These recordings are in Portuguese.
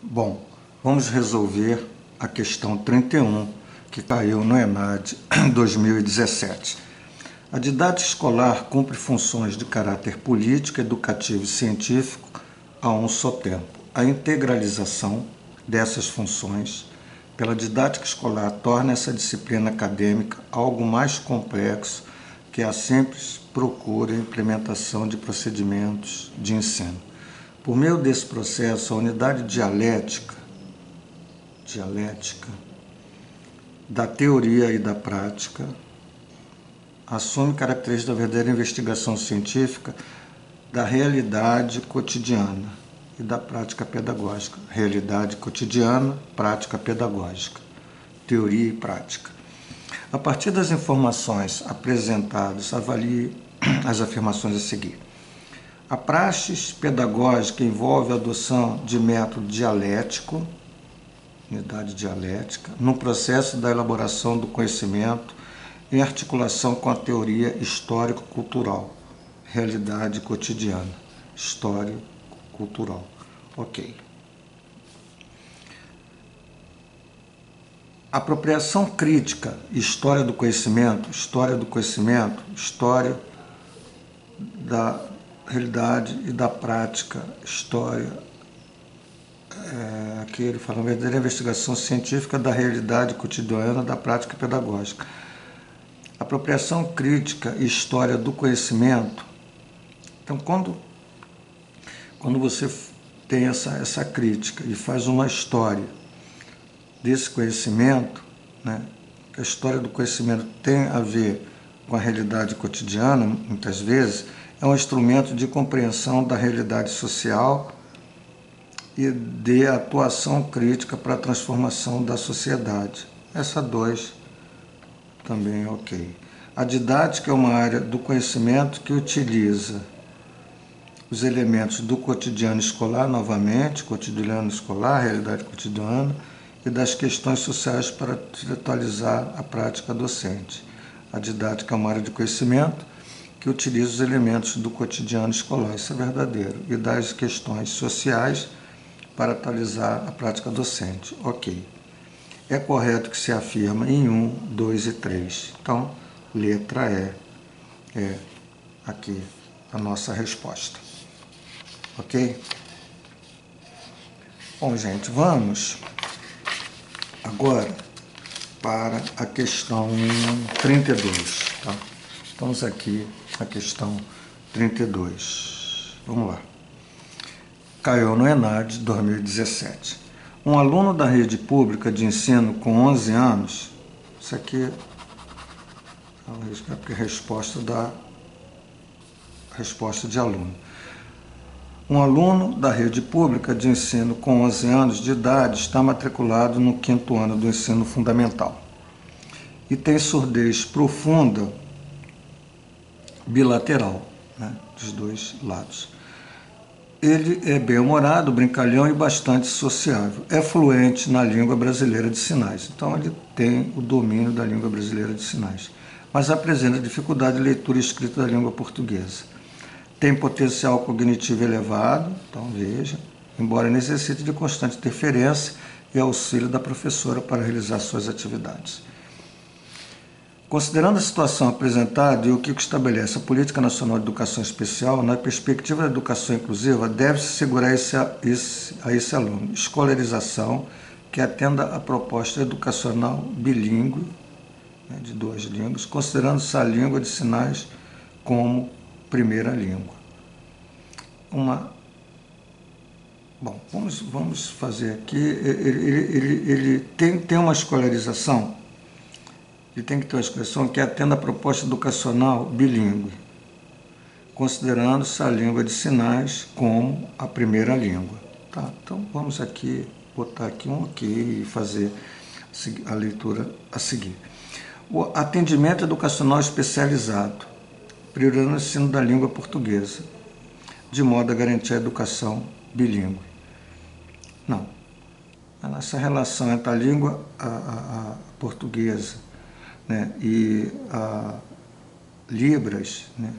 Bom, vamos resolver a questão 31, que caiu no ENAD em 2017. A didática escolar cumpre funções de caráter político, educativo e científico a um só tempo. A integralização dessas funções pela didática escolar torna essa disciplina acadêmica algo mais complexo que a simples procura e implementação de procedimentos de ensino. Por meio desse processo, a unidade dialética da teoria e da prática assume características da verdadeira investigação científica da realidade cotidiana e da prática pedagógica. Realidade cotidiana, prática pedagógica, teoria e prática. A partir das informações apresentadas, avalie as afirmações a seguir. A praxis pedagógica envolve a adoção de método dialético, unidade dialética, no processo da elaboração do conhecimento em articulação com a teoria histórico-cultural, realidade cotidiana, história cultural. Ok. Apropriação crítica, história do conhecimento, história da realidade e da prática, história. Aqui ele fala, verdadeira investigação científica da realidade cotidiana da prática pedagógica. Apropriação crítica e história do conhecimento. Então, quando você tem essa crítica e faz uma história desse conhecimento, né, que a história do conhecimento tem a ver com a realidade cotidiana, muitas vezes, é um instrumento de compreensão da realidade social e de atuação crítica para a transformação da sociedade. Essa 2 também é ok. A didática é uma área do conhecimento que utiliza os elementos do cotidiano escolar, novamente, cotidiano escolar, realidade cotidiana, e das questões sociais para atualizar a prática docente. A didática é uma área de conhecimento que utiliza os elementos do cotidiano escolar, isso é verdadeiro, e das questões sociais para atualizar a prática docente. Ok. É correto que se afirma em 1, 2 e 3. Então, letra E é aqui a nossa resposta. Ok? Bom, gente, vamos agora para a questão 32. Tá? Estamos aqui na questão 32. Vamos lá. Caiu no ENAD 2017. Um aluno da rede pública de ensino com 11 anos, isso aqui é a resposta de aluno. Um aluno da rede pública de ensino com 11 anos de idade está matriculado no 5º ano do ensino fundamental e tem surdez profunda bilateral, né, dos dois lados. Ele é bem-humorado, brincalhão e bastante sociável. É fluente na língua brasileira de sinais. Então, ele tem o domínio da língua brasileira de sinais. Mas apresenta dificuldade de leitura e escrita da língua portuguesa. Tem potencial cognitivo elevado, então veja, embora necessite de constante interferência e auxílio da professora para realizar suas atividades. Considerando a situação apresentada e o que estabelece a Política Nacional de Educação Especial, na perspectiva da educação inclusiva, deve-se assegurar a esse aluno escolarização que atenda à proposta educacional bilíngue, né, de 2 línguas, considerando-se a língua de sinais como primeira língua. Bom, vamos fazer aqui, ele tem uma escolarização. Ele tem que ter uma expressão que atenda a proposta educacional bilíngue, considerando-se a língua de sinais como a primeira língua. Tá? Então, vamos aqui botar aqui um ok e fazer a leitura a seguir. O atendimento educacional especializado, priorizando o ensino da língua portuguesa, de modo a garantir a educação bilíngue. Não. Essa relação entre a língua a portuguesa, né, e a Libras, né,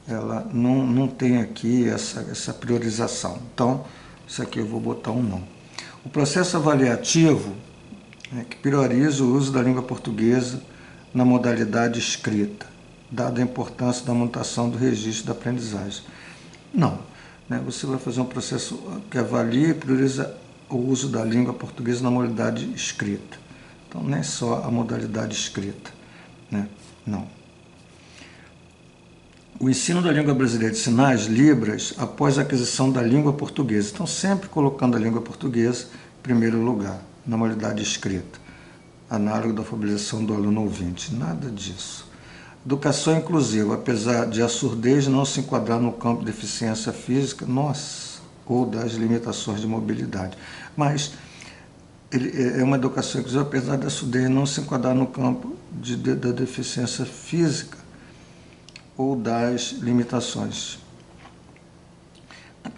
ela não tem aqui essa priorização. Então, isso aqui eu vou botar um não. O processo avaliativo, né, que prioriza o uso da língua portuguesa na modalidade escrita, dada a importância da montação do registro da aprendizagem. Não, né, você vai fazer um processo que avalie e prioriza o uso da língua portuguesa na modalidade escrita. Então, não é só a modalidade escrita, né? Não. O ensino da língua brasileira de sinais, Libras, após a aquisição da língua portuguesa. Então, sempre colocando a língua portuguesa em primeiro lugar, na modalidade escrita, análogo da alfabetização do aluno ouvinte. Nada disso. Educação inclusiva, apesar de a surdez não se enquadrar no campo de deficiência física, ou das limitações de mobilidade. Mas ele é uma educação inclusiva, apesar da surdez não se enquadrar no campo da deficiência física ou das limitações.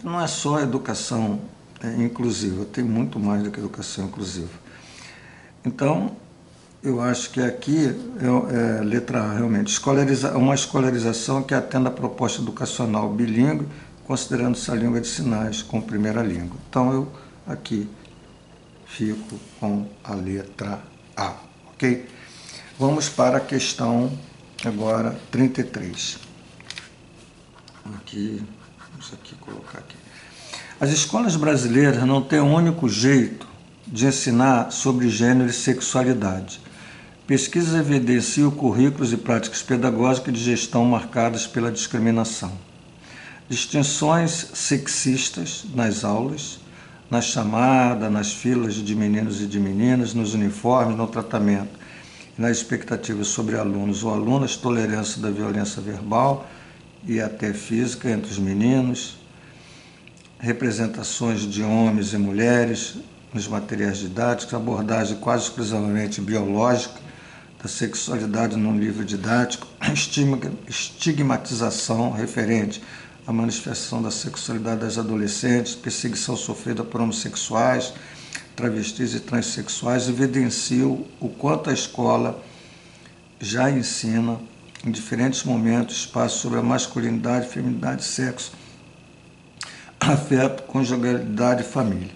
Não é só educação inclusiva, tem muito mais do que educação inclusiva. Então, eu acho que aqui é letra A, realmente, uma escolarização que atenda a proposta educacional bilíngue, considerando-se a língua de sinais como primeira língua. Então, eu aqui fico com a letra A, ok? Vamos para a questão agora 33. Vamos aqui colocar aqui. As escolas brasileiras não têm um único jeito de ensinar sobre gênero e sexualidade. Pesquisas evidenciam currículos e práticas pedagógicas de gestão marcadas pela discriminação. Distinções sexistas nas aulas, na chamada, nas filas de meninos e de meninas, nos uniformes, no tratamento e nas expectativas sobre alunos ou alunas, tolerância da violência verbal e até física entre os meninos, representações de homens e mulheres nos materiais didáticos, abordagem quase exclusivamente biológica da sexualidade num livro didático, estigmatização referente à manifestação da sexualidade das adolescentes, perseguição sofrida por homossexuais, travestis e transexuais, evidenciam o quanto a escola já ensina, em diferentes momentos, espaços sobre a masculinidade, feminilidade, sexo, afeto, conjugalidade e família.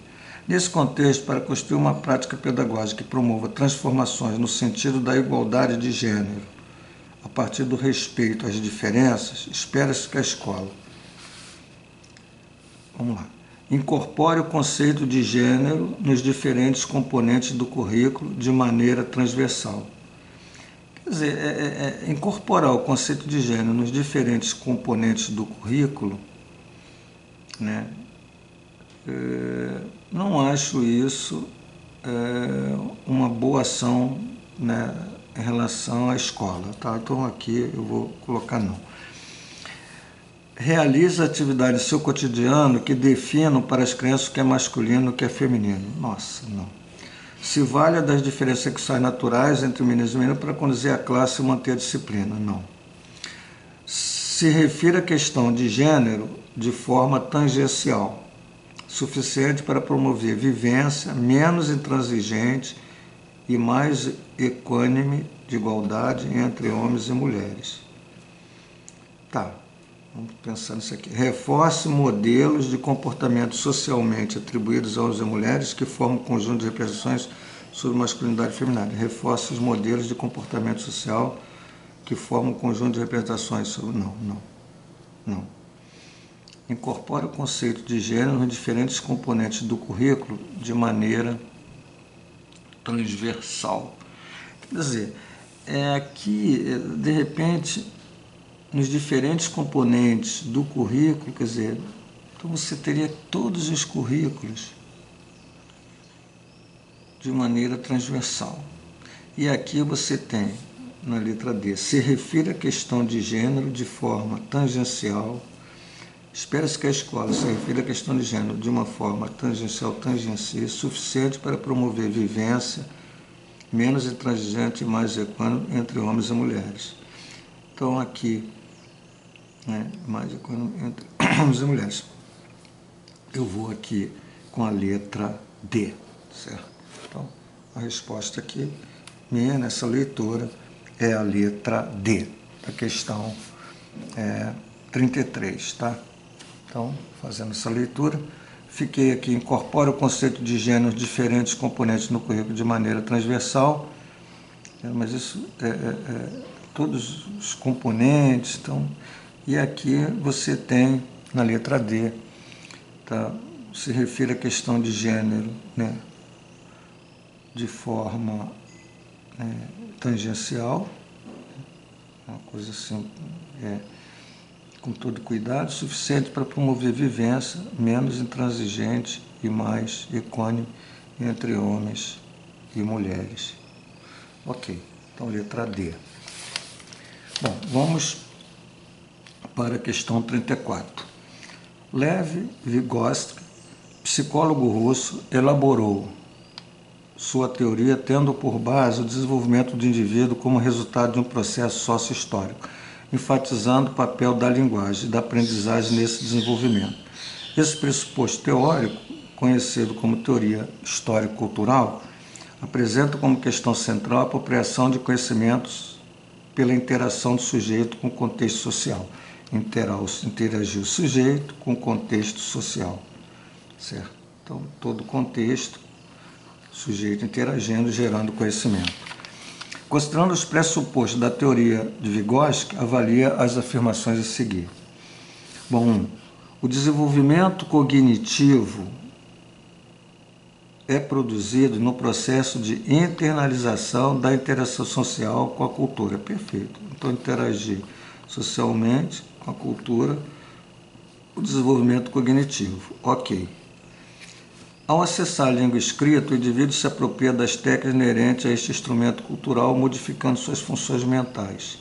Nesse contexto, para construir uma prática pedagógica que promova transformações no sentido da igualdade de gênero, a partir do respeito às diferenças, espera-se que a escola, incorpore o conceito de gênero nos diferentes componentes do currículo de maneira transversal. Quer dizer, incorporar o conceito de gênero nos diferentes componentes do currículo, né? Não acho isso uma boa ação, né, em relação à escola, tá? Então aqui eu vou colocar não. Realiza atividades em seu cotidiano que definam para as crianças o que é masculino e o que é feminino. Nossa, não. Se valha das diferenças sexuais naturais entre meninos e meninas para conduzir a classe e manter a disciplina. Não. Se refira à questão de gênero de forma tangencial, suficiente para promover vivência menos intransigente e mais equânime de igualdade entre homens e mulheres. Tá, vamos pensar nisso aqui. Reforce modelos de comportamento socialmente atribuídos a homens e mulheres que formam um conjunto de representações sobre masculinidade e feminilidade. Reforce os modelos de comportamento social que formam um conjunto de representações sobre... Não. Incorpora o conceito de gênero nos diferentes componentes do currículo de maneira transversal. Quer dizer, aqui, de repente, nos diferentes componentes do currículo, quer dizer, então você teria todos os currículos de maneira transversal. E aqui você tem, na letra D, se refere à questão de gênero de forma tangencial. Espera-se que a escola se refira à questão de gênero de uma forma tangencial, tangencia, suficiente para promover vivência menos intransigente e mais equânime entre homens e mulheres. Então, aqui, né, mais equânime entre homens e mulheres. Eu vou aqui com a letra D, certo? Então, a resposta aqui, minha, nessa leitura, é a letra D, da questão 33, tá? Então, fazendo essa leitura, fiquei aqui, incorpora o conceito de gêneros diferentes componentes no currículo de maneira transversal, mas isso todos os componentes, então, e aqui você tem, na letra D, tá, se refere à questão de gênero, né, de forma tangencial, uma coisa assim, com todo cuidado, suficiente para promover vivência, menos intransigente e mais equânime entre homens e mulheres. Ok, então letra D. Bom, vamos para a questão 34. Lev Vygotsky, psicólogo russo, elaborou sua teoria tendo por base o desenvolvimento do indivíduo como resultado de um processo sócio-histórico, enfatizando o papel da linguagem e da aprendizagem nesse desenvolvimento. Esse pressuposto teórico, conhecido como teoria histórico-cultural, apresenta como questão central a apropriação de conhecimentos pela interação do sujeito com o contexto social. Interagir o sujeito com o contexto social, certo? Então, todo o contexto, sujeito interagindo, gerando conhecimento. Considerando os pressupostos da teoria de Vygotsky, avalia as afirmações a seguir. Bom, o desenvolvimento cognitivo é produzido no processo de internalização da interação social com a cultura. Perfeito. Então, interagir socialmente com a cultura, o desenvolvimento cognitivo. Ok. Ao acessar a língua escrita, o indivíduo se apropria das técnicas inerentes a este instrumento cultural, modificando suas funções mentais.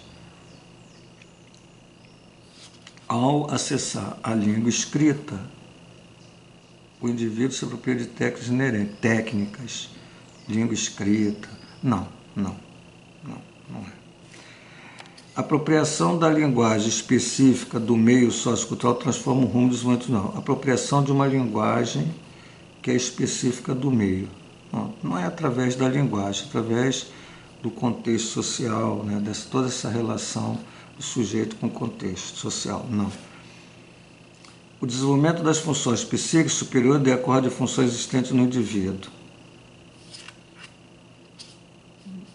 Ao acessar a língua escrita, o indivíduo se apropria de técnicas inerentes. Técnicas, língua escrita. Não é. A apropriação da linguagem específica do meio sociocultural transforma o rumo do desenvolvimento. Não. A apropriação de uma linguagem que é específica do meio. Não é através da linguagem, é através do contexto social, né, toda essa relação do sujeito com o contexto social. Não. O desenvolvimento das funções psíquicas superiores decorre de funções existentes no indivíduo.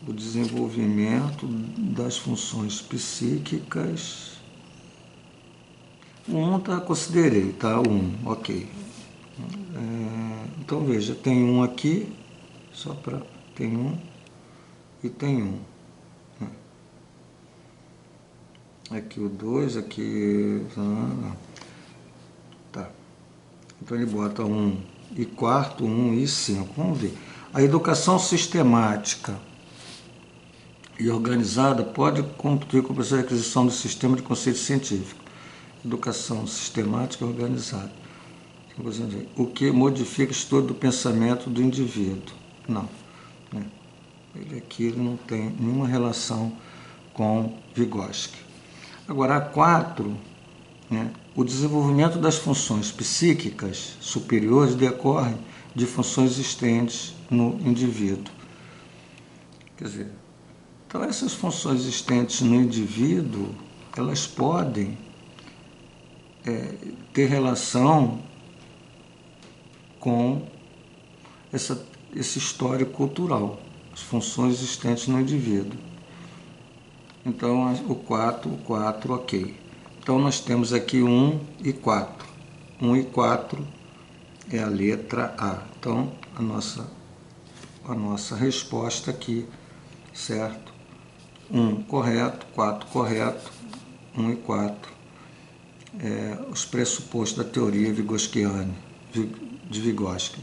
O desenvolvimento das funções psíquicas. Considerei, tá? Ok. Então veja, tem um aqui, tem um e tem um. Aqui o 2, aqui. Tá. Então ele bota 1 e quarto, 1 e 5. Vamos ver. A educação sistemática e organizada pode contribuir com o processo de aquisição do sistema de conceito científico. Educação sistemática e organizada. O que modifica o estudo do pensamento do indivíduo. Não. Ele aqui não tem nenhuma relação com Vygotsky. Agora, a 4, o desenvolvimento das funções psíquicas superiores decorre de funções existentes no indivíduo. Quer dizer, então essas funções existentes no indivíduo, elas podem ter relação com esse histórico cultural, as funções existentes no indivíduo. Então, o 4, ok. Então, nós temos aqui 1 e 4. 1 e 4 é a letra A. Então, a nossa resposta aqui, certo? 1 correto, 4 correto, 1 e 4. Os pressupostos da teoria vygotskiana, de Vygotsky.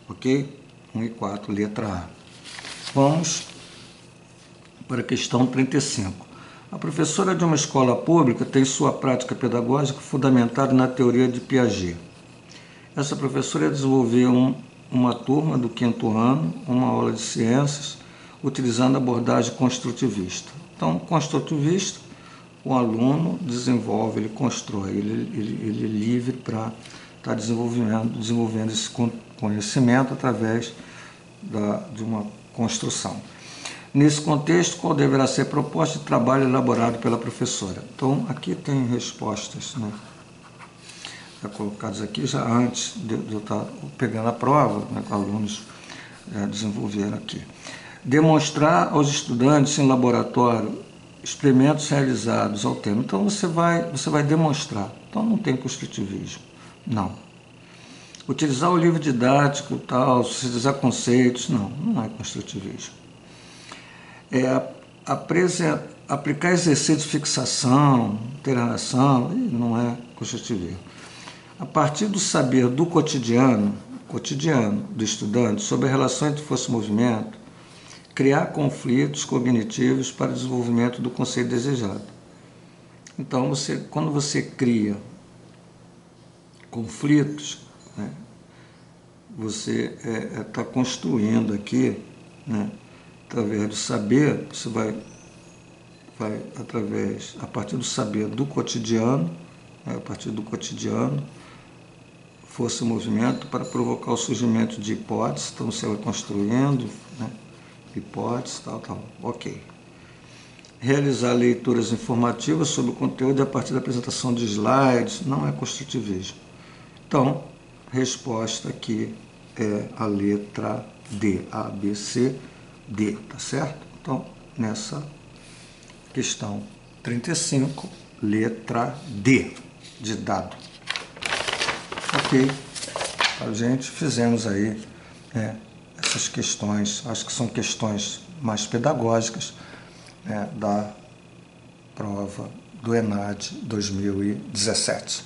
Ok? 1 e 4, letra A. Vamos para a questão 35. A professora de uma escola pública tem sua prática pedagógica fundamentada na teoria de Piaget. Essa professora desenvolveu uma turma do 5º ano, uma aula de ciências, utilizando a abordagem construtivista. Então, construtivista, o aluno desenvolve, ele constrói, ele é livre para estar desenvolvendo esse conhecimento através de uma construção. Nesse contexto, qual deverá ser a proposta de trabalho elaborado pela professora? Então, aqui tem respostas, né? colocados aqui já antes de eu estar pegando a prova, né, que alunos desenvolveram aqui. Demonstrar aos estudantes em laboratório experimentos realizados ao tema. Então você vai demonstrar. Então não tem construtivismo, não. Utilizar o livro didático, tal, utilizar conceitos, não é construtivismo. Aplicar exercícios de fixação, interação, não é construtivismo. A partir do saber do cotidiano do estudante sobre a relação entre força e movimento, criar conflitos cognitivos para o desenvolvimento do conceito desejado. Então, quando você cria conflitos, né, você está construindo aqui, né, através do saber, você vai a partir do saber do cotidiano, né, a partir do cotidiano, força e movimento para provocar o surgimento de hipóteses. Então você vai construindo, né, hipóteses, tal, ok. Realizar leituras informativas sobre o conteúdo a partir da apresentação de slides, não é construtivismo. Então, resposta aqui é a letra D, A, B, C, D, tá certo? Então, nessa questão 35, letra D, de dado. Ok, a gente fizemos aí essas questões, acho que são questões mais pedagógicas, da prova do ENAD 2017.